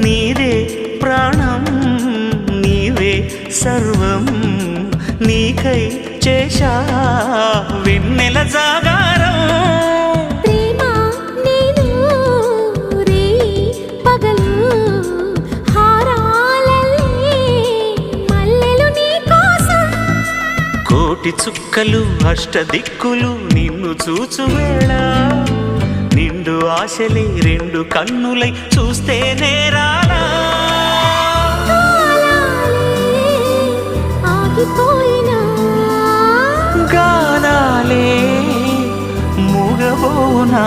నీదే ప్రాణం నీవే సర్వం నీకై చేశా వెన్నెల జాగారం ప్రేమ నేను రే పగలు హారాలల్లే మల్లెలు నీ కోసం కోటి చుక్కలు అష్టదిక్కులు నిన్ను చూచువేళ నిండు ఆశలే రెండు కన్నులై చూస్తే నేరాలా ఆగిపోయినా గానాలే మూగబోనా